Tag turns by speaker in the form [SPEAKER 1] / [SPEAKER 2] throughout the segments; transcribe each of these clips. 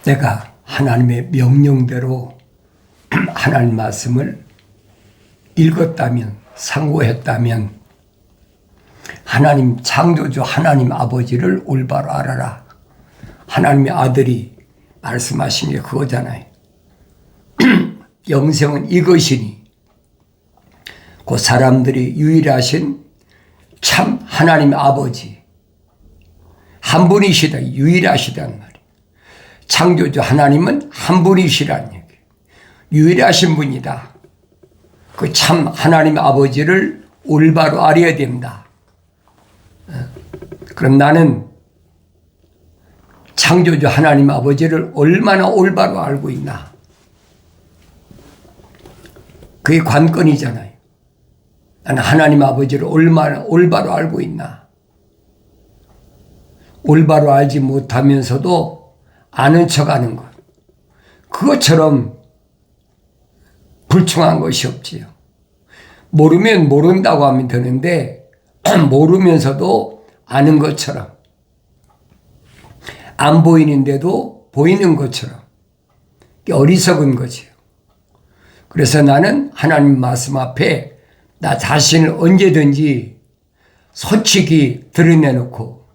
[SPEAKER 1] 내가 하나님의 명령대로 하나님 말씀을 읽었다면, 상고했다면 하나님 창조주 하나님 아버지를 올바로 알아라. 하나님의 아들이 말씀하신 게 그거잖아요. 영생은 이것이니 그 사람들이 유일하신 참 하나님의 아버지 한 분이시다. 유일하시다는 말이에요. 창조주 하나님은 한 분이시라는 얘기예요. 유일하신 분이다. 그 참 하나님의 아버지를 올바로 알아야 된다. 그럼 나는 창조주 하나님 아버지를 얼마나 올바로 알고 있나? 그게 관건이잖아요. 나는 하나님 아버지를 얼마나 올바로 알고 있나? 올바로 알지 못하면서도 아는 척하는 것. 그것처럼 불충한 것이 없지요. 모르면 모른다고 하면 되는데 모르면서도 아는 것처럼, 안 보이는데도 보이는 것처럼 어리석은 거지요. 그래서 나는 하나님 말씀 앞에 나 자신을 언제든지 솔직히 드러내놓고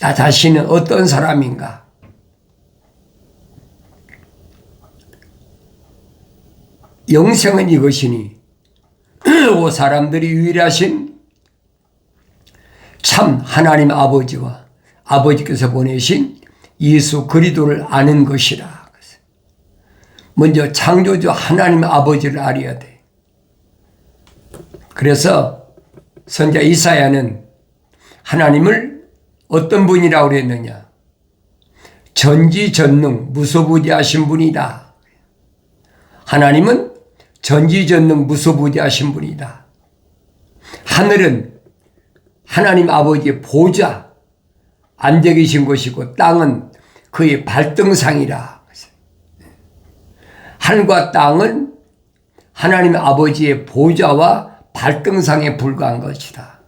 [SPEAKER 1] 나 자신은 어떤 사람인가, 영생은 이것이니 오 사람들이 유일하신 참 하나님 아버지와 아버지께서 보내신 예수 그리스도를 아는 것이라. 먼저 창조주 하나님 아버지를 알아야 돼. 그래서 선지자 이사야는 하나님을 어떤 분이라고 그랬느냐? 전지전능 무소부지하신 분이다. 하나님은 전지전능 무소부지하신 분이다. 하늘은 하나님 아버지의 보좌 앉아 계신 것이고 땅은 그의 발등상이라. 하늘과 땅은 하나님 아버지의 보좌와 발등상에 불과한 것이다.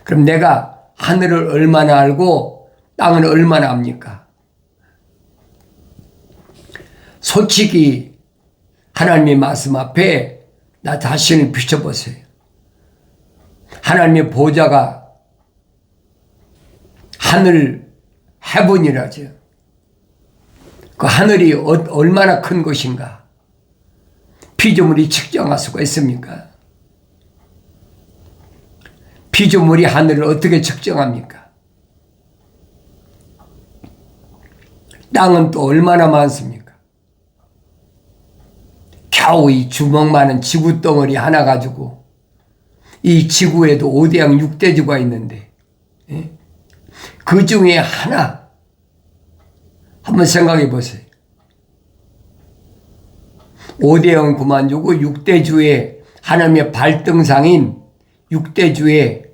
[SPEAKER 1] 그럼 내가 하늘을 얼마나 알고 땅을 얼마나 압니까? 솔직히 하나님의 말씀 앞에 나 자신을 비춰보세요. 하나님의 보좌가 하늘 헤븐이라죠. 그 하늘이 얼마나 큰 것인가? 피조물이 측정할 수가 있습니까? 피조물이 하늘을 어떻게 측정합니까? 땅은 또 얼마나 많습니까? 겨우 이 주먹만한 지구 덩어리 하나 가지고 이 지구에도 5대양 6대주가 있는데 그 중에 하나 한번 생각해 보세요. 5대양 그만두고 6대주의 하나님의 발등상인 6대주의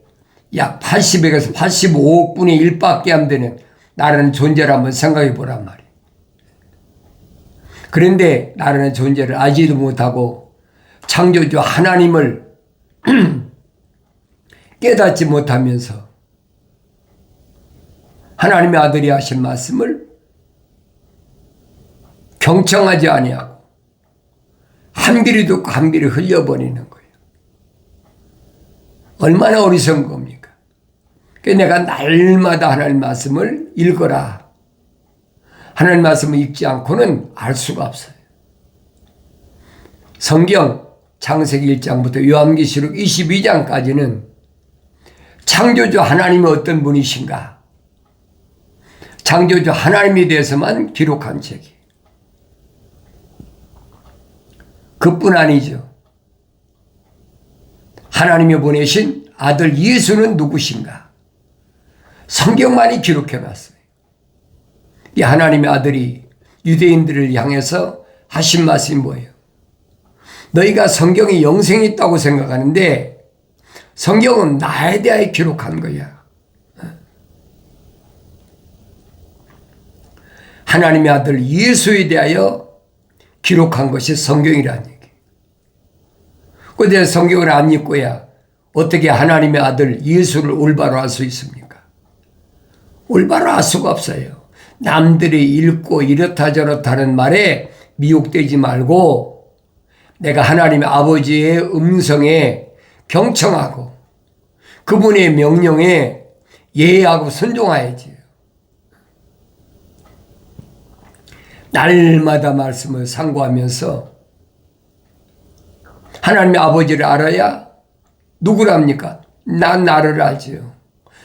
[SPEAKER 1] 약 80에서 85억 분의 1밖에 안 되는 나라는 존재를 한번 생각해 보란 말이에요. 그런데 나라는 존재를 알지도 못하고 창조주 하나님을 깨닫지 못하면서 하나님의 아들이 하신 말씀을 경청하지 아니하고 한 귀를 듣고 한 귀를 흘려버리는 거예요. 얼마나 어리석은 겁니까? 그래서 내가 날마다 하나님 말씀을 읽어라. 하나님 말씀을 읽지 않고는 알 수가 없어요. 성경 창세기 1장부터 요한계시록 22장까지는 창조주 하나님이 어떤 분이신가? 창조주 하나님에 대해서만 기록한 책이에요. 그뿐 아니죠. 하나님이 보내신 아들 예수는 누구신가? 성경만이 기록해놨어요. 이 하나님의 아들이 유대인들을 향해서 하신 말씀이 뭐예요? 너희가 성경에 영생이 있다고 생각하는데 성경은 나에 대하여 기록한 거야. 하나님의 아들 예수에 대하여 기록한 것이 성경이라는 얘기. 그런데 성경을 안 읽고야 어떻게 하나님의 아들 예수를 올바로 알 수 있습니까? 올바로 알 수가 없어요. 남들이 읽고 이렇다 저렇다는 말에 미혹되지 말고 내가 하나님의 아버지의 음성에 경청하고 그분의 명령에 예의하고 순종해야지. 날마다 말씀을 상고하면서 하나님의 아버지를 알아야 누구랍니까? 난 나를 알지요.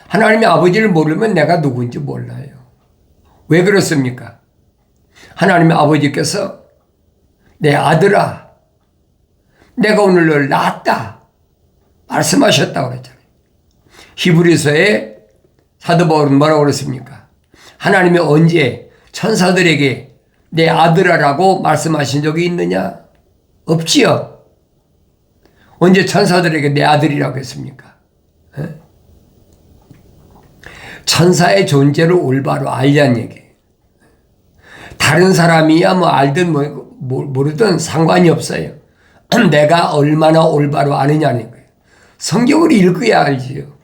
[SPEAKER 1] 하나님의 아버지를 모르면 내가 누구인지 몰라요. 왜 그렇습니까? 하나님의 아버지께서 내 아들아, 내가 오늘 널 낳았다 말씀하셨다고 그랬잖아요. 히브리서에 사도 바울은 뭐라고 그랬습니까? 하나님이 언제 천사들에게 내 아들아라고 말씀하신 적이 있느냐? 없지요. 언제 천사들에게 내 아들이라고 했습니까? 천사의 존재를 올바로 알자는 얘기예요. 다른 사람이야 뭐 알든 모르든 상관이 없어요. 내가 얼마나 올바로 아느냐는 거예요. 성경을 읽어야 알지요.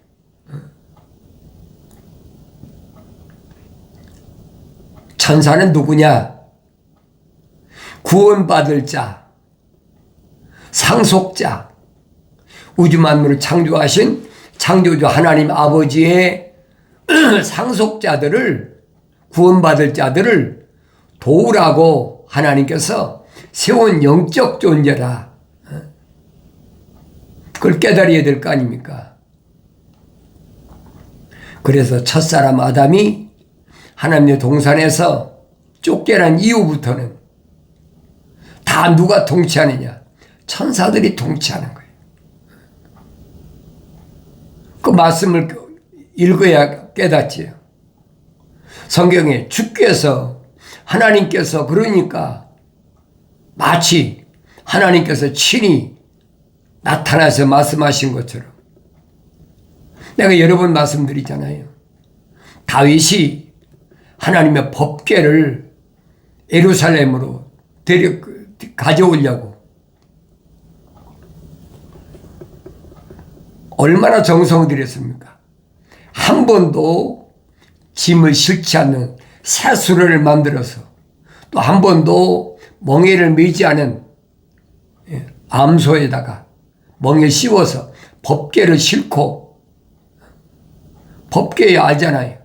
[SPEAKER 1] 천사는 누구냐? 구원받을 자, 상속자, 우주 만물을 창조하신 창조주 하나님 아버지의 상속자들을, 구원받을 자들을 도우라고 하나님께서 세운 영적 존재다. 그걸 깨달아야 될 거 아닙니까? 그래서 첫사람 아담이 하나님의 동산에서 쫓겨난 이후부터는 다 누가 통치하느냐? 천사들이 통치하는 거예요. 그 말씀을 읽어야 깨닫지요. 성경에 주께서, 하나님께서, 그러니까 마치 하나님께서 친히 나타나서 말씀하신 것처럼 내가 여러 번 말씀드리잖아요. 다윗이 하나님의 법궤를 예루살렘으로 가져오려고 얼마나 정성을 들였습니까? 한 번도 짐을 실지 않는 새수레를 만들어서 또 한 번도 멍에를 매지 않은 암소에다가 멍에 씌워서 법궤를 싣고, 법궤 알잖아요.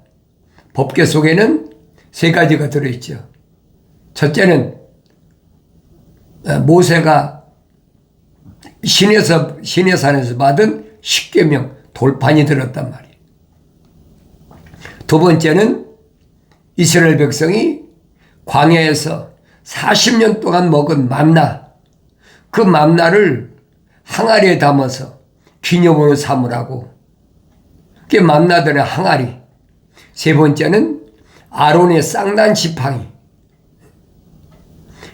[SPEAKER 1] 법궤 속에는 세 가지가 들어있죠. 첫째는 모세가 시내산에서 받은 십계명 돌판이 들었단 말이에요. 두 번째는 이스라엘 백성이 광야에서 40년 동안 먹은 만나, 그 만나를 항아리에 담아서 기념으로 삼으라고, 그게 만나들의 항아리. 세 번째는 아론의 쌍난 지팡이.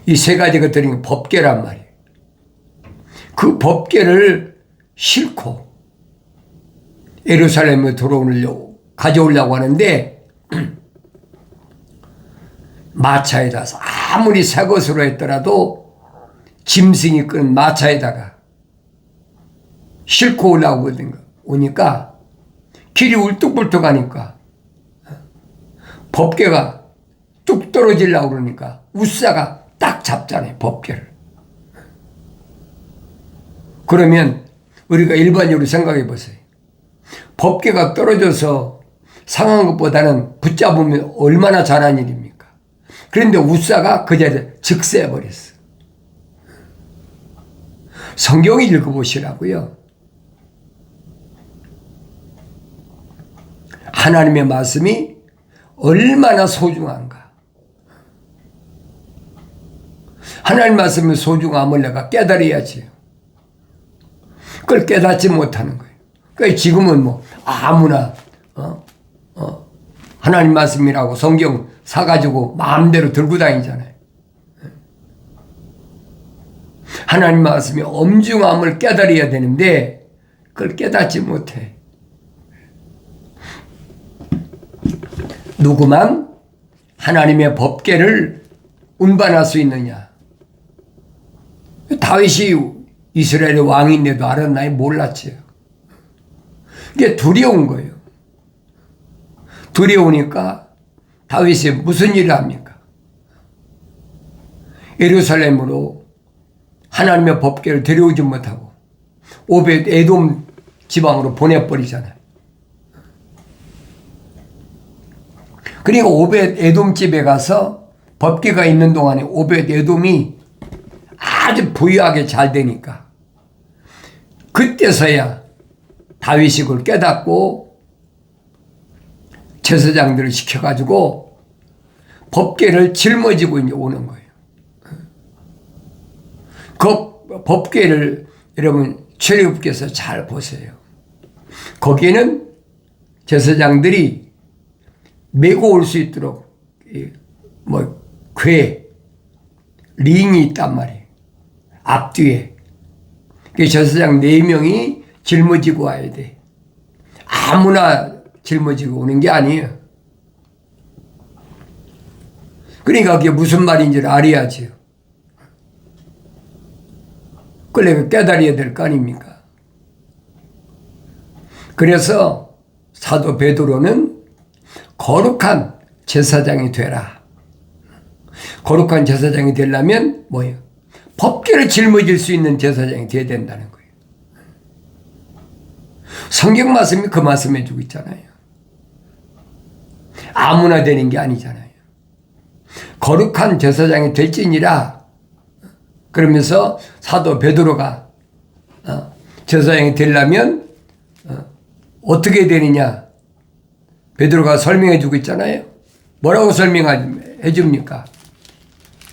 [SPEAKER 1] 이 세 가지가 들은 법궤란 말이에요. 그 법궤를 싣고 예루살렘에 가져오려고 하는데 마차에다 아무리 새 것으로 했더라도 짐승이 끄는 마차에다가 싣고 오니까 길이 울뚝불뚝하니까 법궤가 뚝 떨어지려고 그러니까 우사가 딱 잡잖아요, 법궤를. 그러면 우리가 일반적으로 생각해 보세요. 법궤가 떨어져서 상한 것보다는 붙잡으면 얼마나 잘한 일입니까? 그런데 우사가 그 자리에 즉세해 버렸어. 성경 읽어보시라고요. 하나님의 말씀이 얼마나 소중한가. 하나님 말씀의 소중함을 내가 깨달아야지. 그걸 깨닫지 못하는 거예요. 그러니까 지금은 뭐 아무나 하나님 말씀이라고 성경 사가지고 마음대로 들고 다니잖아요. 하나님 말씀이 엄중함을 깨달아야 되는데 그걸 깨닫지 못해. 누구만 하나님의 법궤를 운반할 수 있느냐? 다윗이 이스라엘의 왕인데도 알았나요? 몰랐지요. 이게 두려운 거예요. 두려우니까 다윗이 무슨 일을 합니까? 예루살렘으로 하나님의 법궤를 데려오지 못하고 오벳 에돔 지방으로 보내버리잖아요. 그러니까 오벳 에돔 집에 가서 법궤가 있는 동안에 오벳 에돔이 아주 부유하게 잘 되니까 그때서야 다윗이 그걸 깨닫고 제사장들을 시켜가지고 법궤를 짊어지고 이제 오는 거예요. 그 법궤를 여러분 출애굽기에서 잘 보세요. 거기에는 제사장들이 메고 올 수 있도록 궤, 링이 있단 말이에요. 앞뒤에. 그 제사장 4명이 짊어지고 와야 돼. 아무나 짊어지고 오는 게 아니에요. 그러니까 그게 무슨 말인지를 알아야지요. 그걸 깨달아야 될 거 아닙니까? 그래서 사도 베드로는 거룩한 제사장이 되라. 거룩한 제사장이 되려면 뭐예요? 법궤를 짊어질 수 있는 제사장이 되어야 된다는 거예요. 성경 말씀이 그 말씀 해주고 있잖아요. 아무나 되는 게 아니잖아요. 거룩한 제사장이 될지니라. 그러면서 사도 베드로가 제사장이 되려면 어떻게 되느냐 베드로가 설명해 주고 있잖아요. 뭐라고 설명해 줍니까?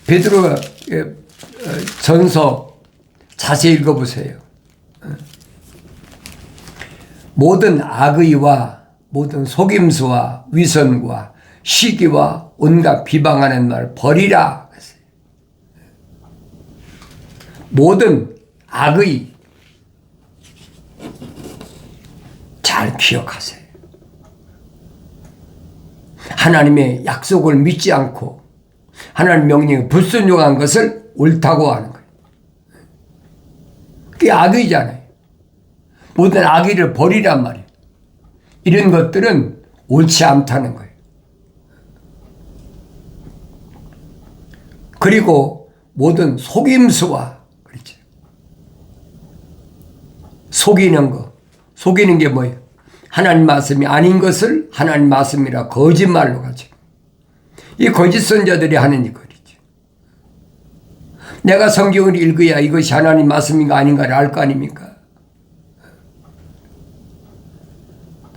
[SPEAKER 1] 베드로 전서 자세히 읽어보세요. 모든 악의와 모든 속임수와 위선과 시기와 온갖 비방하는 말 버리라. 모든 악의 잘 기억하세요. 하나님의 약속을 믿지 않고 하나님 명령에 불순종한 것을 옳다고 하는 거예요. 그게 악의잖아요. 모든 악의를 버리란 말이에요. 이런 것들은 옳지 않다는 거예요. 그리고 모든 속임수와 그렇죠. 속이는 거. 속이는 게 뭐예요? 하나님 말씀이 아닌 것을 하나님 말씀이라 거짓말로 가지고. 이 거짓 선자들이 하는 일이죠. 내가 성경을 읽어야 이것이 하나님 말씀인가 아닌가를 알 거 아닙니까?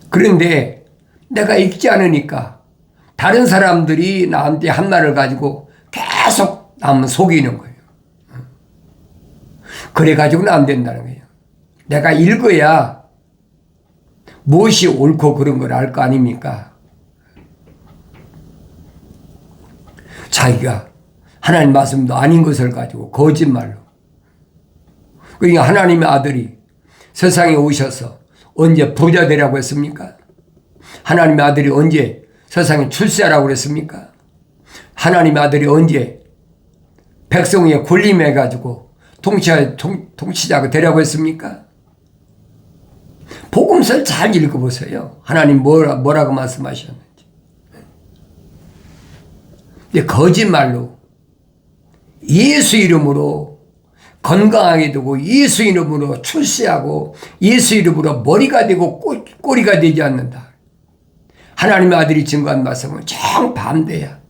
[SPEAKER 1] 그런데 내가 읽지 않으니까 다른 사람들이 나한테 한 말을 가지고 계속 남을 속이는 거예요. 그래가지고는 안 된다는 거예요. 내가 읽어야 무엇이 옳고 그런 걸 알 거 아닙니까? 자기가 하나님 말씀도 아닌 것을 가지고 거짓말로. 그러니까 하나님의 아들이 세상에 오셔서 언제 부자 되라고 했습니까? 하나님의 아들이 언제 세상에 출세하라고 그랬습니까? 하나님의 아들이 언제 백성의 군림해가지고 통치자가 되라고 했습니까? 복음서를 잘 읽어보세요. 하나님 뭐라고 말씀하셨는지. 근데 거짓말로 예수 이름으로 건강하게 되고 예수 이름으로 출세하고 예수 이름으로 머리가 되고 꼬리가 되지 않는다. 하나님의 아들이 증거한 말씀은 정반대야.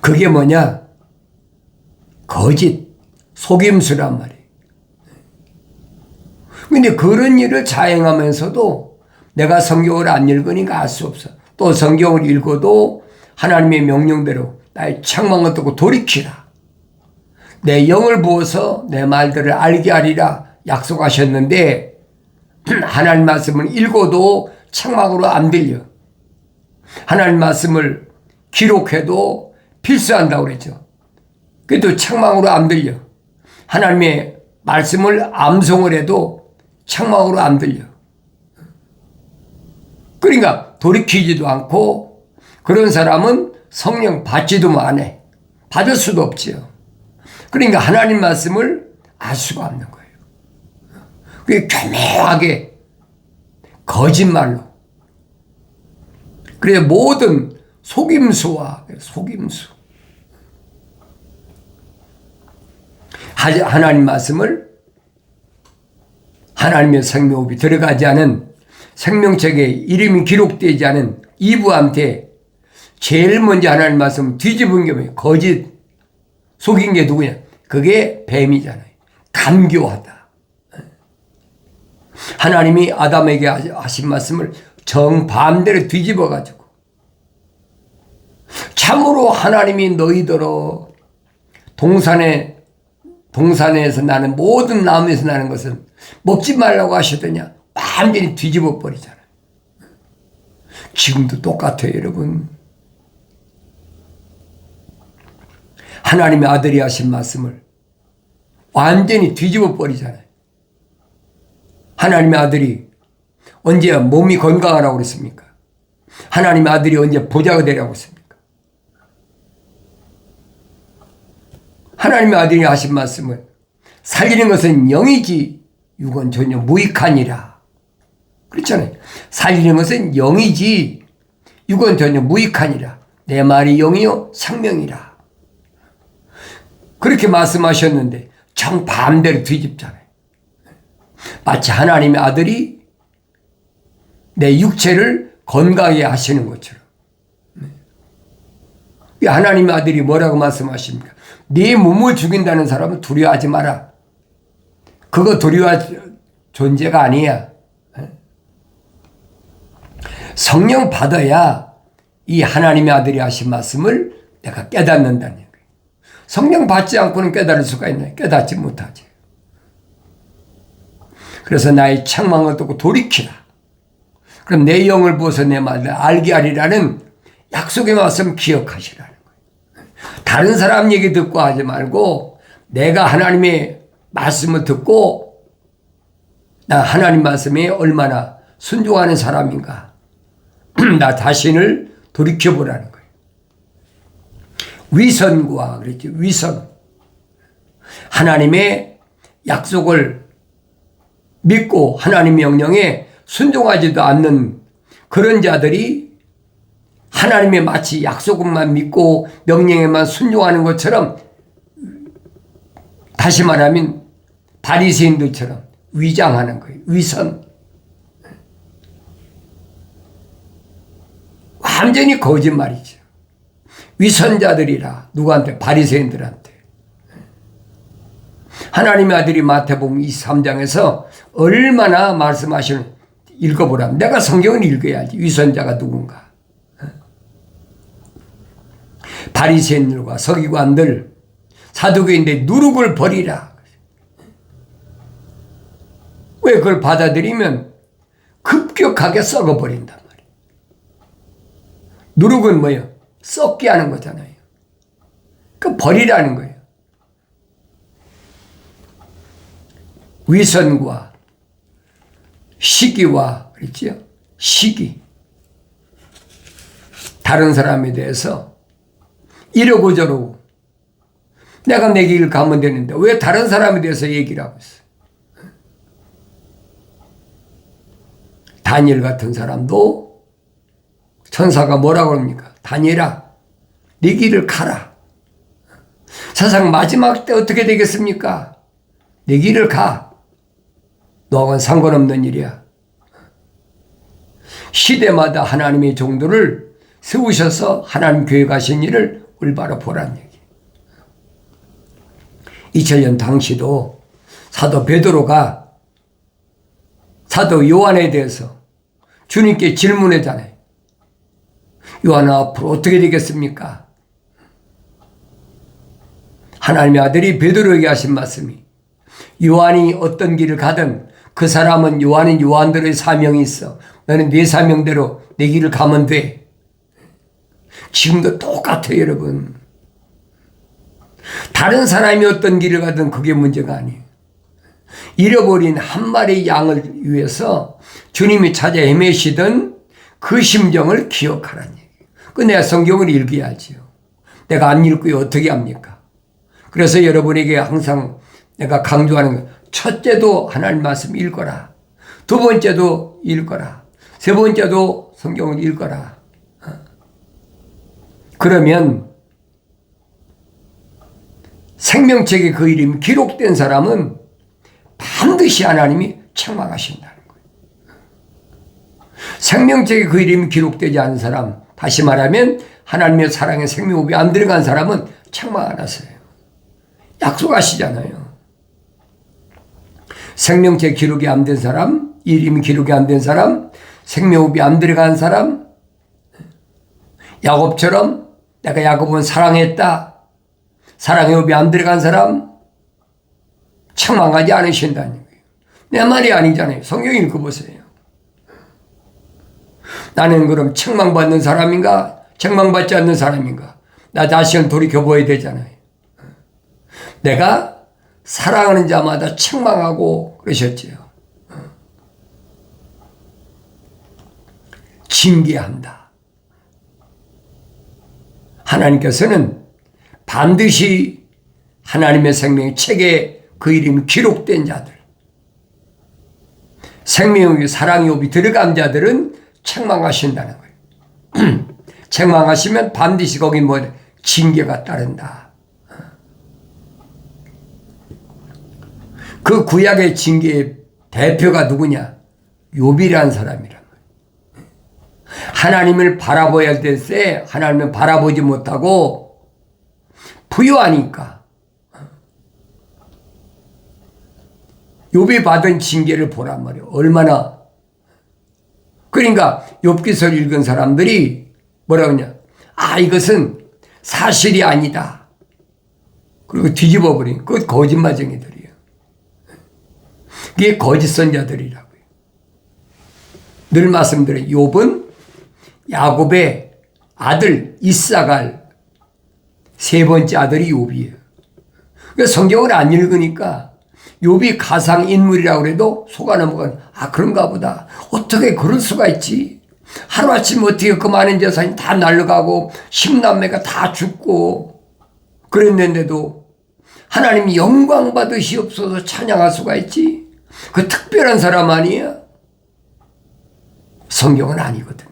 [SPEAKER 1] 그게 뭐냐? 거짓, 속임수란 말이에요. 근데 그런 일을 자행하면서도 내가 성경을 안 읽으니까 알 수 없어. 또 성경을 읽어도 하나님의 명령대로 나의 책망을 듣고 돌이키라. 내 영을 부어서 내 말들을 알게 하리라 약속하셨는데 하나님 말씀을 읽어도 책망으로 안 들려. 하나님 말씀을 기록해도 필수한다고 그랬죠. 그래도 책망으로 안 들려. 하나님의 말씀을 암송을 해도 책망으로 안 들려. 그러니까 돌이키지도 않고 그런 사람은 성령 받지도 안 받을 수도 없지요. 그러니까 하나님 말씀을 알 수가 없는 거예요. 그게 교묘하게 거짓말로 그래서 모든 속임수와 속임수. 하나님 말씀을 하나님의 생명호흡이 들어가지 않은 생명책에 이름이 기록되지 않은 이브한테 제일 먼저 하나님 말씀 뒤집은 게 뭐예요? 거짓. 속인 게 누구냐? 그게 뱀이잖아요. 간교하다. 하나님이 아담에게 하신 말씀을 정반대로 뒤집어가지고 참으로 하나님이 너희더러 동산에서 나는 모든 나무에서 나는 것은 먹지 말라고 하셨더냐? 완전히 뒤집어 버리잖아요. 지금도 똑같아요, 여러분. 하나님의 아들이 하신 말씀을 완전히 뒤집어 버리잖아요. 하나님의 아들이 언제 몸이 건강하라고 그랬습니까? 하나님의 아들이 언제 보좌가 되라고 했습니까? 하나님의 아들이 하신 말씀을 살리는 것은 영이지 육은 전혀 무익하니라. 그렇잖아요. 살리는 것은 영이지 육은 전혀 무익하니라. 내 말이 영이요 생명이라. 그렇게 말씀하셨는데 정반대로 뒤집잖아요. 마치 하나님의 아들이 내 육체를 건강하게 하시는 것처럼. 하나님의 아들이 뭐라고 말씀하십니까? 네 몸을 죽인다는 사람은 두려워하지 마라. 그거 두려워할 존재가 아니야. 성령 받아야 이 하나님의 아들이 하신 말씀을 내가 깨닫는다는 거예요. 성령 받지 않고는 깨달을 수가 있나요? 깨닫지 못하지. 그래서 나의 책망을 듣고 돌이키라. 그럼 내 영을 부어서 내 말을 알게 하리라는 약속의 말씀 기억하시라는 거예요. 다른 사람 얘기 듣고 하지 말고 내가 하나님의 말씀을 듣고 나 하나님 말씀에 얼마나 순종하는 사람인가. 나 자신을 돌이켜보라는 거예요. 위선과 그랬죠. 위선. 하나님의 약속을 믿고 하나님의 명령에 순종하지도 않는 그런 자들이 하나님의 마치 약속만 믿고 명령에만 순종하는 것처럼 다시 말하면 바리새인들처럼 위장하는 거예요. 위선. 완전히 거짓말이죠. 위선자들이라. 누구한테? 바리새인들한테. 하나님의 아들이 마태복음 23장에서 얼마나 말씀하시는 읽어보라. 내가 성경을 읽어야지. 위선자가 누군가. 바리새인들과 서기관들, 사두개인들 누룩을 버리라. 왜 그걸 받아들이면 급격하게 썩어버린단 말이에요. 누룩은 뭐예요? 썩게 하는 거잖아요. 그 버리라는 거예요. 위선과 시기와 그랬죠? 시기. 다른 사람에 대해서 이러고 저러고 내가 내 길을 가면 되는데 왜 다른 사람에 대해서 얘기를 하고 있어? 다니엘 같은 사람도 천사가 뭐라고 합니까? 다니엘아, 네 길을 가라. 세상 마지막 때 어떻게 되겠습니까? 네 길을 가. 너하고는 상관없는 일이야. 시대마다 하나님의 종들을 세우셔서 하나님 교회 가신 일을 올바로 보라는 얘기. 2000년 당시도 사도 베드로가 사도 요한에 대해서 주님께 질문했잖아요. 요한은 앞으로 어떻게 되겠습니까? 하나님의 아들이 베드로에게 하신 말씀이 요한이 어떤 길을 가든 그 사람은 요한은 요한대로의 사명이 있어. 너는 네 사명대로 내 길을 가면 돼. 지금도 똑같아요, 여러분. 다른 사람이 어떤 길을 가든 그게 문제가 아니에요. 잃어버린 한 마리의 양을 위해서 주님이 찾아 헤매시던 그 심정을 기억하라는 얘기예요. 그 내가 성경을 읽어야지요. 내가 안 읽고요 어떻게 합니까? 그래서 여러분에게 항상 내가 강조하는 거, 첫째도 하나님 말씀 읽어라. 두 번째도 읽어라. 세 번째도 성경을 읽어라. 그러면 생명책에 그 이름이 기록된 사람은 반드시 하나님이 책망하신다는 거예요. 생명책에 그 이름이 기록되지 않은 사람, 다시 말하면 하나님의 사랑에 생명호흡이 안 들어간 사람은 책망 안 하세요. 약속하시잖아요. 생명책 기록이 안 된 사람, 이름이 기록이 안 된 사람, 생명호흡이 안 들어간 사람, 야곱처럼 내가 야곱은 사랑했다, 사랑의 호흡이 안 들어간 사람 책망하지 않으신다는 거예요. 내 말이 아니잖아요. 성경 읽어보세요. 나는 그럼 책망받는 사람인가, 책망받지 않는 사람인가? 나 자신을 돌이켜봐야 되잖아요. 내가 사랑하는 자마다 책망하고 그러셨지요. 징계한다. 하나님께서는 반드시 하나님의 생명의 책에 그 이름이 기록된 자들, 생명의 사랑의 호흡이 들어간 자들은 책망하신다는 거예요. 책망하시면 반드시 거기 뭐 징계가 따른다. 그 구약의 징계의 대표가 누구냐? 욥이라는 사람이란 거예요. 하나님을 바라봐야 할 때 하나님을 바라보지 못하고 부유하니까 욥이 받은 징계를 보란 말이에요. 얼마나. 그러니까 욥기서를 읽은 사람들이 뭐라고 하냐? 아, 이것은 사실이 아니다. 그리고 뒤집어 버린 그 거짓말쟁이들이에요. 이게 거짓 선자들이라고요. 늘 말씀드린 욥은 야곱의 아들 이삭알 세 번째 아들이 욥이에요. 그러니까 성경을 안 읽으니까 욥이 가상인물이라고 해도 속아 넘어가는, 아, 그런가 보다. 어떻게 그럴 수가 있지? 하루아침 어떻게 그 많은 재산이 다 날아가고 10남매가 다 죽고 그랬는데도 하나님이 영광 받으시옵소서 찬양할 수가 있지? 그 특별한 사람 아니야? 성경은 아니거든요.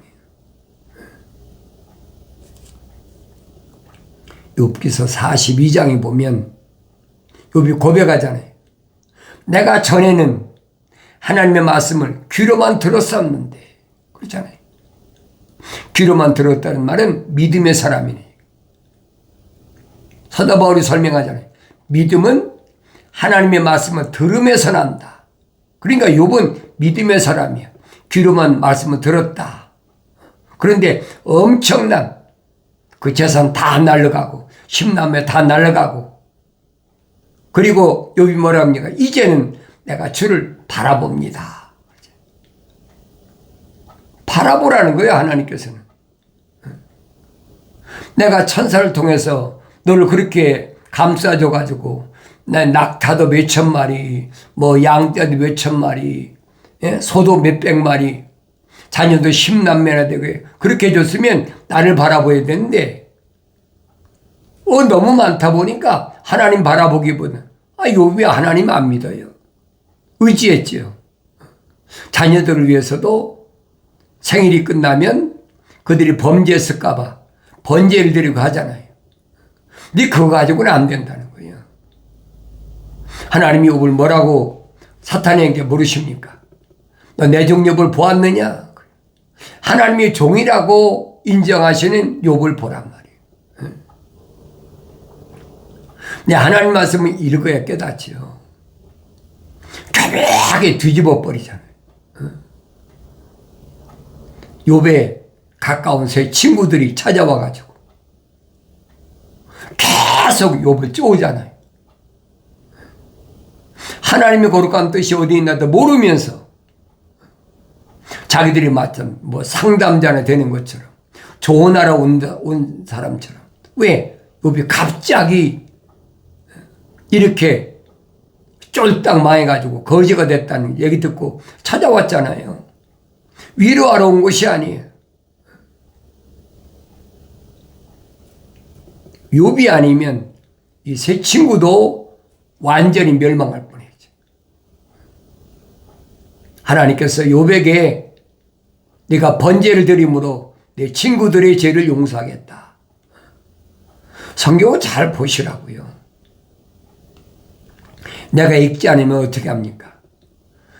[SPEAKER 1] 욥기서 42장에 보면 욥이 고백하잖아요. 내가 전에는 하나님의 말씀을 귀로만 들었었는데, 그렇잖아요. 귀로만 들었다는 말은 믿음의 사람이네. 사도 바울이 설명하잖아요. 믿음은 하나님의 말씀을 들으면서 난다. 그러니까 욥은 믿음의 사람이야. 귀로만 말씀을 들었다. 그런데 엄청난 그 재산 다 날아가고 10남매 다 날아가고, 그리고 욥이 뭐라 합니까? 이제는 내가 주를 바라봅니다. 바라보라는 거예요, 하나님께서는. 내가 천사를 통해서 너를 그렇게 감싸줘가지고, 낙타도 몇천 마리, 뭐 양떼도 몇천 마리, 소도 몇백 마리, 자녀도 10남매나 되고, 그렇게 해줬으면 나를 바라봐야 되는데, 너무 많다 보니까 하나님 바라보기보다, 욥이 하나님 안 믿어요. 의지했지요. 자녀들을 위해서도 생일이 끝나면 그들이 범죄했을까봐 번제를 드리고 하잖아요. 근데 그거 가지고는 안 된다는 거예요. 하나님이 욥을 뭐라고 사탄에게 물으십니까? 너 내 종 욥을 보았느냐? 하나님의 종이라고 인정하시는 욥을 보란 말이에요. 네, 하나님 말씀을 읽어야 깨닫지요. 쾌하게 뒤집어 버리잖아요. 욥의 가까운 세 친구들이 찾아와가지고 계속 욥을 쪼우잖아요. 하나님의 거룩한 뜻이 어디 있나도 모르면서 자기들이 마침 뭐 상담자나 되는 것처럼 조언하러 온 사람처럼. 왜? 욥이 갑자기 이렇게 쫄딱 망해가지고 거지가 됐다는 얘기 듣고 찾아왔잖아요. 위로하러 온 것이 아니에요. 욥이 아니면 이 세 친구도 완전히 멸망할 뻔했죠. 하나님께서 욥에게 네가 번제를 드림으로 내 친구들의 죄를 용서하겠다. 성경을 잘 보시라고요. 내가 읽지 않으면 어떻게 합니까?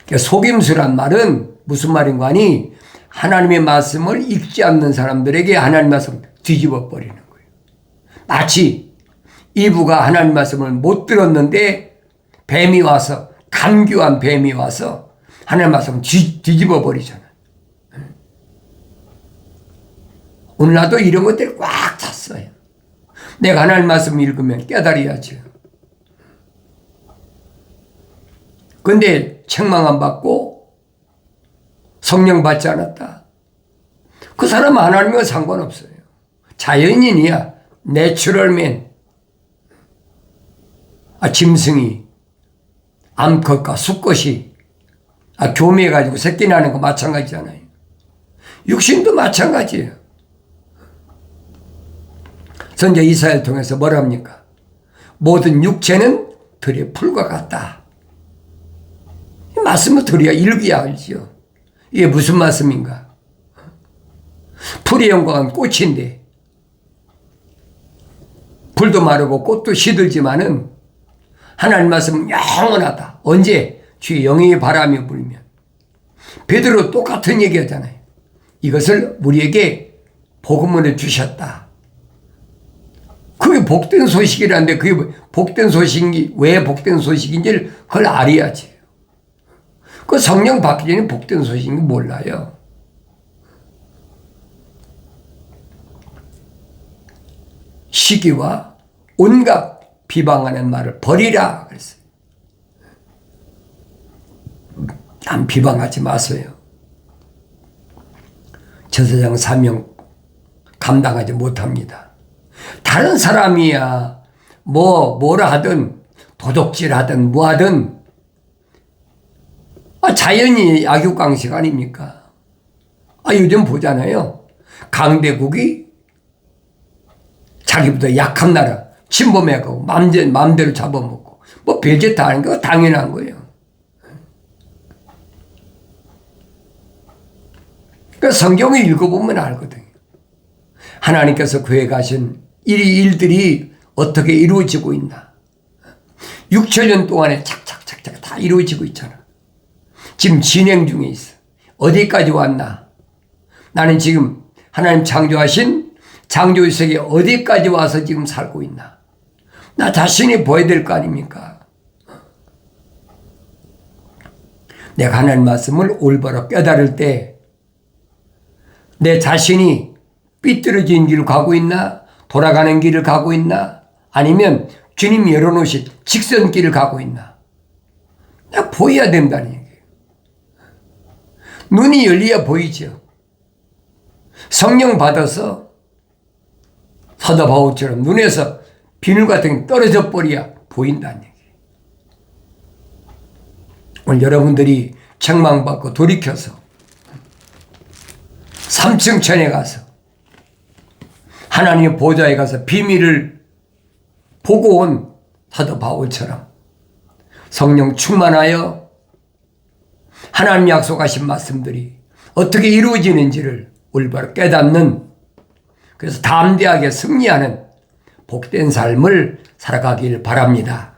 [SPEAKER 1] 그러니까 속임수란 말은 무슨 말인가 하니 하나님의 말씀을 읽지 않는 사람들에게 하나님의 말씀을 뒤집어 버리는 거예요. 마치 이브가 하나님 말씀을 못 들었는데 뱀이 와서, 간교한 뱀이 와서 하나님 말씀을 뒤집어 버리잖아요. 오늘 나도 이런 것들이 꽉 찼어요. 내가 하나님 말씀을 읽으면 깨달아야죠. 근데 책망 안 받고 성령 받지 않았다. 그 사람은 하나님과 상관없어요. 자연인이야. 내추럴맨. 짐승이 암컷과 수컷이 교미해가지고 새끼 나는 거 마찬가지잖아요. 육신도 마찬가지예요. 선지자 이사야를 통해서 뭐랍니까? 모든 육체는 들의 풀과 같다. 이 말씀을 들어야 읽어야 알지요. 이게 무슨 말씀인가? 풀의 영광은 꽃인데 풀도 마르고 꽃도 시들지만은 하나님 말씀은 영원하다. 언제? 주의 영의 바람이 불면. 베드로 똑같은 얘기 하잖아요. 이것을 우리에게 복음을 주셨다. 그게 복된 소식이라는데 그게 복된 소식이 왜 복된 소식인지를 그걸 알아야지. 그 성령 받기 전에 복된 소식인 거 몰라요. 시기와 온갖 비방하는 말을 버리라 그랬어요. 남 비방하지 마세요. 제사장 사명 감당하지 못합니다. 다른 사람이야 뭐라 하든 도둑질 하든 뭐 하든 자연이 악육강식 아닙니까? 요즘 보잖아요. 강대국이 자기보다 약한 나라 침범해가고 마음대로 잡아먹고 뭐 별짓 다 하는 거 당연한 거예요. 그러니까 성경을 읽어보면 알거든요. 하나님께서 계획하신 일들이 어떻게 이루어지고 있나. 6천년 동안에 착착착착 다 이루어지고 있잖아. 지금 진행 중에 있어. 어디까지 왔나. 나는 지금 하나님 창조하신 창조의 세계 어디까지 와서 지금 살고 있나. 나 자신이 보여야 될 거 아닙니까? 내가 하나님 말씀을 올바로 깨달을 때 내 자신이 삐뚤어진 길을 가고 있나? 돌아가는 길을 가고 있나? 아니면 주님이 열어놓으신 직선길을 가고 있나? 내가 보여야 된다는 얘기예요. 눈이 열려야 보이죠. 성령 받아서 사도 바울처럼 눈에서 비늘 같은 게 떨어져 버려야 보인다는 얘기예요. 오늘 여러분들이 책망받고 돌이켜서 3층 천에 가서 하나님의 보좌에 가서 비밀을 보고 온 사도 바울처럼 성령 충만하여 하나님 약속하신 말씀들이 어떻게 이루어지는지를 올바로 깨닫는, 그래서 담대하게 승리하는 복된 삶을 살아가길 바랍니다.